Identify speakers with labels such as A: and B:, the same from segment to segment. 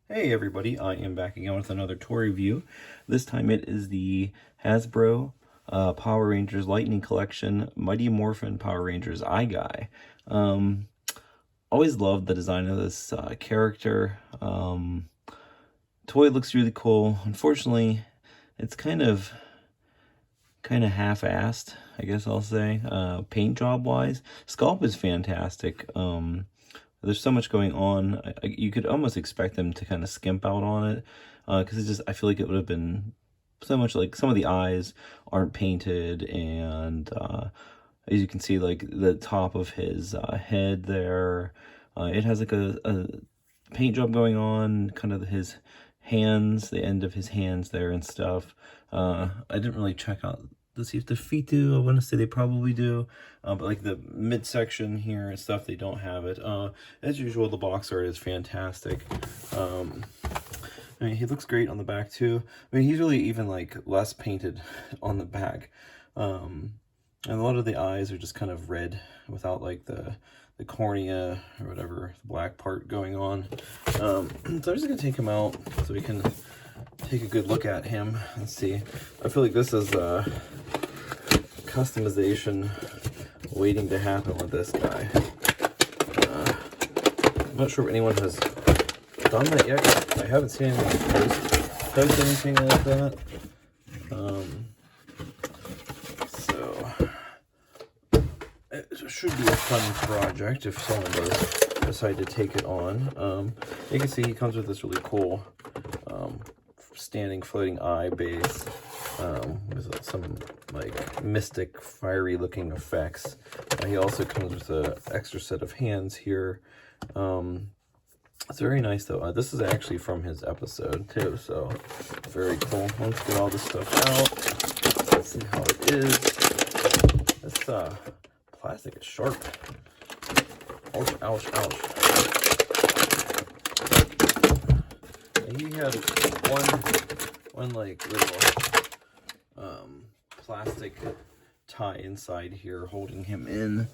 A: Hey everybody, I am back again with another toy review. This time it is the Hasbro Power Rangers Lightning Collection Mighty Morphin Power Rangers Guy. Always loved the design of this character. Toy looks really cool. Unfortunately, it's kind of half-assed, I guess I'll say, paint job wise. Sculpt is fantastic. There's so much going on. You could almost expect them to kind of skimp out on it, because it's just, I feel like it would have been so much, like some of the eyes aren't painted, and as you can see, like the top of his head there, it has like a paint job going on, kind of his hands, the end of his hands there and stuff. I didn't really check out to see if the feet do. I want to say they probably do, but like the midsection here and stuff, they don't have it. As usual, the box art is fantastic. I mean, he looks great on the back too. I mean, he's really even like less painted on the back, and a lot of the eyes are just kind of red without like the cornea or whatever, the black part going on. So I'm just gonna take him out so we can take a good look at him and see. I feel like this is customization waiting to happen with this guy. I'm not sure if anyone has done that yet. I haven't seen anyone post anything like that. So it should be a fun project if someone does decide to take it on. You can see he comes with this really cool standing floating eye base, with some like mystic fiery looking effects. He also comes with an extra set of hands here. It's very nice though. This is actually from his episode too, so very cool. Let's get all this stuff out. Let's see how it is. This plastic is sharp. Ouch, ouch, ouch. And he had one like little plastic tie inside here holding him in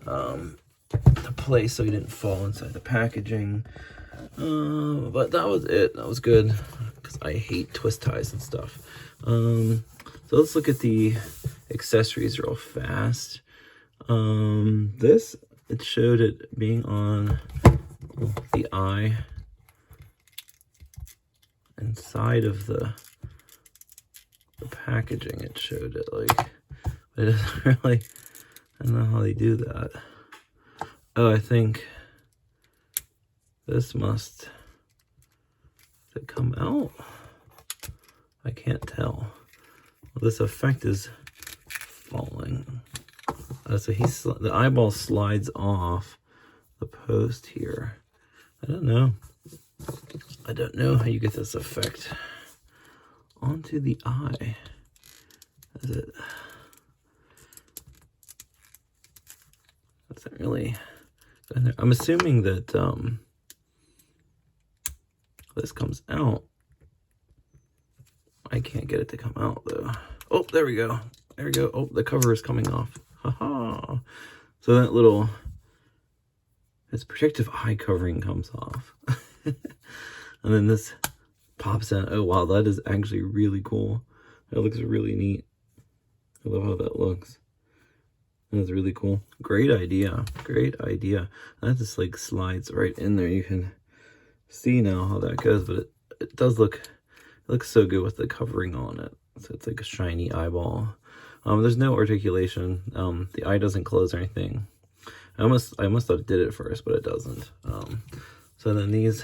A: to place so he didn't fall inside the packaging. But that was it. That was good because I hate twist ties and stuff. So let's look at the accessories real fast. This, it showed it being on the eye inside of the packaging. It showed it like, but it doesn't really, I don't know how they do that. Oh, I think this must come out. I can't tell. Well, this effect is falling. So the eyeball slides off the post here. I don't know how you get this effect onto the eye. Is it? Doesn't really. I'm assuming that this comes out. I can't get it to come out though. Oh, there we go. There we go. Oh, the cover is coming off. Haha. So that little, this protective eye covering comes off. And then this pops in. Oh wow, that is actually really cool. That looks really neat. I love how that looks. That's really cool. Great idea. Great idea. That just like slides right in there. You can see now how that goes, but it does look, it looks so good with the covering on it. So it's like a shiny eyeball. There's no articulation. The eye doesn't close or anything. I must have did it first, but it doesn't. So then these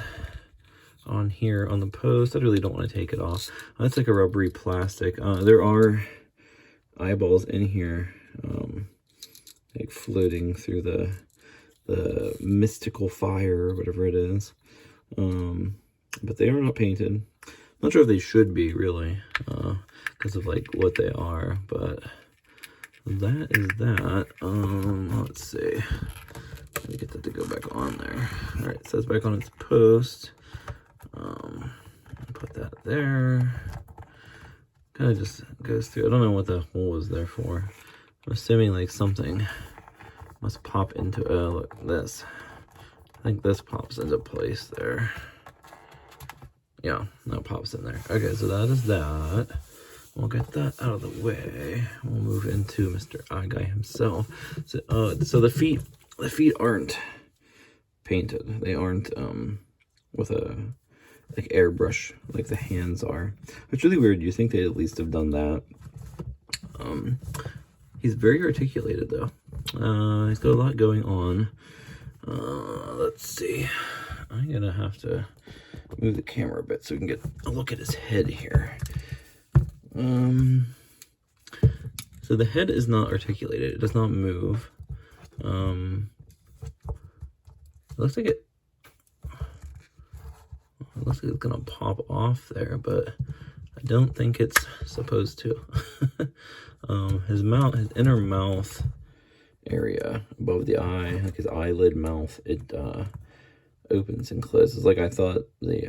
A: on here on the post, I really don't want to take it off. That's like a rubbery plastic. There are eyeballs in here, like floating through the mystical fire or whatever it is. But they are not painted. I'm not sure if they should be really, because of like what they are, but that is that. Let's see. Let me get that to go back on there. All right, it says back on its post. Put that there. Kind of just goes through. I don't know what the hole is there for. I'm assuming like something must pop into, look, this. I think this pops into place there. yeah, that pops in there. Okay, so that is that. We'll get that out of the way. We'll move into Mr. Eye Guy himself. So the feet aren't painted. They aren't with a like airbrush like the hands are. It's really weird. You think they at least have done that. He's very articulated though. He's got a lot going on. Let's see. I'm gonna have to move the camera a bit so we can get a look at his head here. So the head is not articulated. It does not move. It looks like it's gonna pop off there, but I don't think it's supposed to. His inner mouth area above the eye, like his eyelid mouth, it opens and closes like I thought the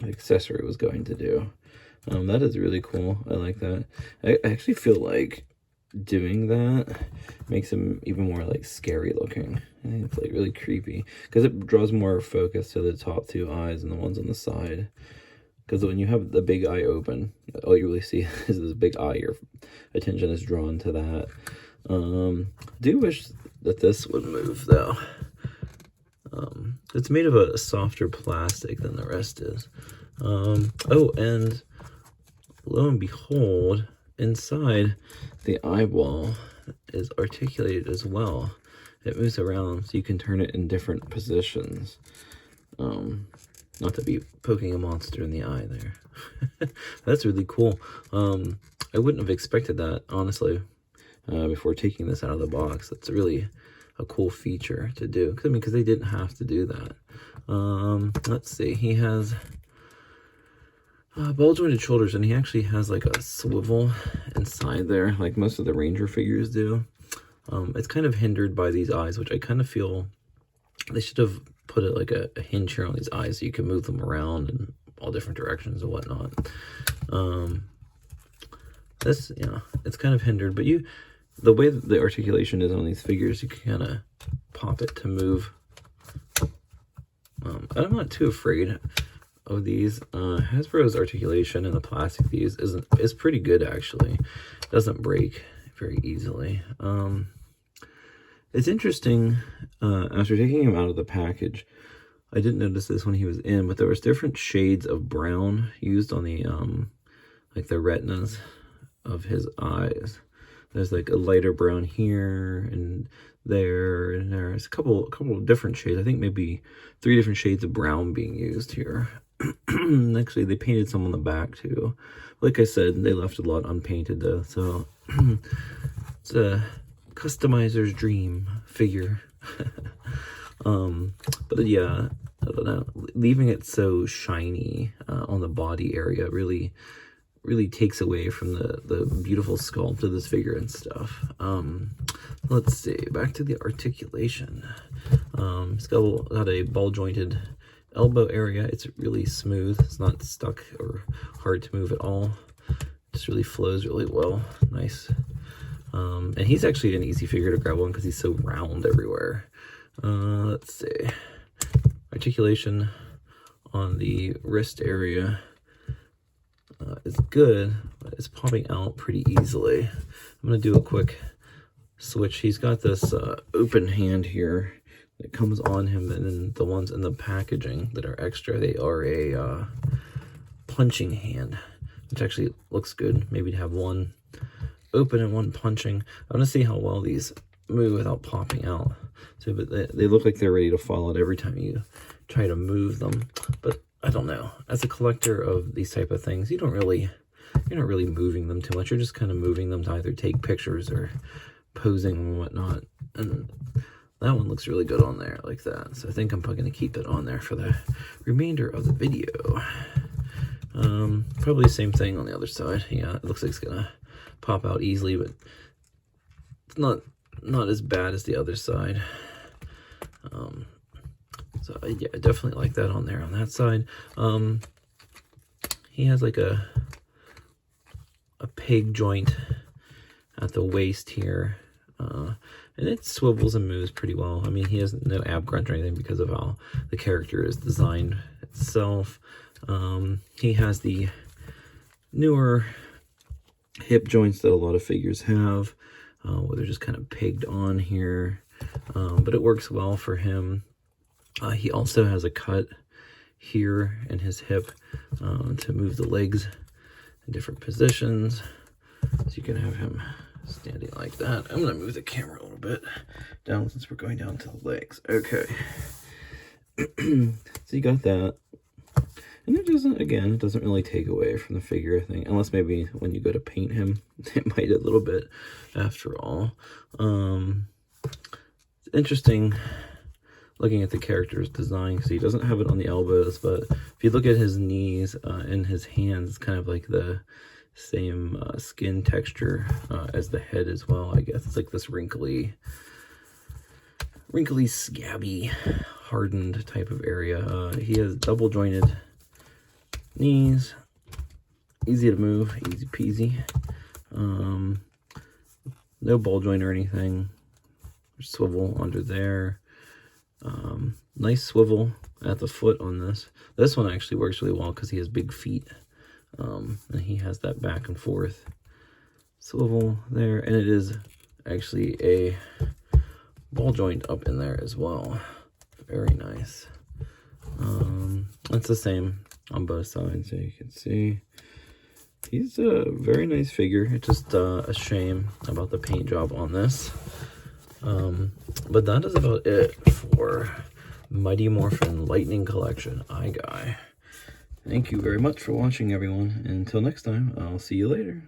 A: accessory was going to do. That is really cool. I like that. I actually feel like doing that makes him even more like scary looking. I think it's like really creepy because it draws more focus to the top two eyes and the ones on the side. Because when you have the big eye open, all you really see is this big eye. Your attention is drawn to that. I do wish that this would move though. It's made of a softer plastic than the rest is. Oh, and lo and behold, inside the eyeball is articulated as well. It moves around so you can turn it in different positions. Not to be poking a monster in the eye there. That's really cool. I wouldn't have expected that, honestly, before taking this out of the box. That's really a cool feature to do. I mean, because they didn't have to do that. Let's see. He has ball-jointed shoulders, and he actually has like a swivel inside there, like most of the Ranger figures do. It's kind of hindered by these eyes, which I kind of feel they should have put it like a hinge here on these eyes so you can move them around in all different directions and whatnot. This, yeah, it's kind of hindered, but the way that the articulation is on these figures, you can kind of pop it to move. I'm not too afraid of these. Hasbro's articulation in the plastic these is pretty good actually. It doesn't break very easily. It's interesting, after taking him out of the package, I didn't notice this when he was in, but there was different shades of brown used on the like the retinas of his eyes. There's like a lighter brown here and there, and there's a couple of different shades. I think maybe 3 different shades of brown being used here. Actually, they painted some on the back too. Like I said, they left a lot unpainted though, so it's a customizer's dream figure. But yeah, I don't know, leaving it so shiny on the body area really takes away from the beautiful sculpt of this figure and stuff. Let's see, back to the articulation. It's got a ball jointed elbow area. It's really smooth. It's not stuck or hard to move at all. Just really flows really well. Nice. And he's actually an easy figure to grab on because he's so round everywhere. Let's see. Articulation on the wrist area is good, but it's popping out pretty easily. I'm going to do a quick switch. He's got this open hand here that comes on him, and then the ones in the packaging that are extra, they are a punching hand, which actually looks good. Maybe to have one open and one punching. I want to see how well these move without popping out. So, but they look like they're ready to fall out every time you try to move them. But I don't know. As a collector of these type of things, you're not really moving them too much. You're just kind of moving them to either take pictures or posing and whatnot. And that one looks really good on there like that. So I think I'm probably going to keep it on there for the remainder of the video. Probably the same thing on the other side. Yeah, it looks like it's going to pop out easily, but it's not as bad as the other side. So yeah, I definitely like that on there on that side. He has like a peg joint at the waist here, and it swivels and moves pretty well. I mean, he has no ab crunch or anything because of how the character is designed itself. He has the newer hip joints that a lot of figures have, where they're just kind of pegged on here, but it works well for him. He also has a cut here in his hip to move the legs in different positions, so you can have him standing like that. I'm going to move the camera a little bit down since we're going down to the legs. Okay. So you got that. And it doesn't, again, it doesn't really take away from the figure, I think. Unless maybe when you go to paint him, it might a little bit after all. It's interesting looking at the character's design, because he doesn't have it on the elbows, but if you look at his knees and his hands, it's kind of like the same skin texture as the head as well, I guess. It's like this wrinkly, scabby, hardened type of area. He has double jointed knees, easy to move, easy peasy. No ball joint or anything. Swivel under there. Nice swivel at the foot on this. This one actually works really well because he has big feet. And he has that back and forth swivel there. And it is actually a ball joint up in there as well. Very nice. It's the same on both sides, so you can see. He's a very nice figure. It's just a shame about the paint job on this. But that is about it for Mighty Morphin Lightning Collection Eye Guy. Thank you very much for watching, everyone. Until next time, I'll see you later.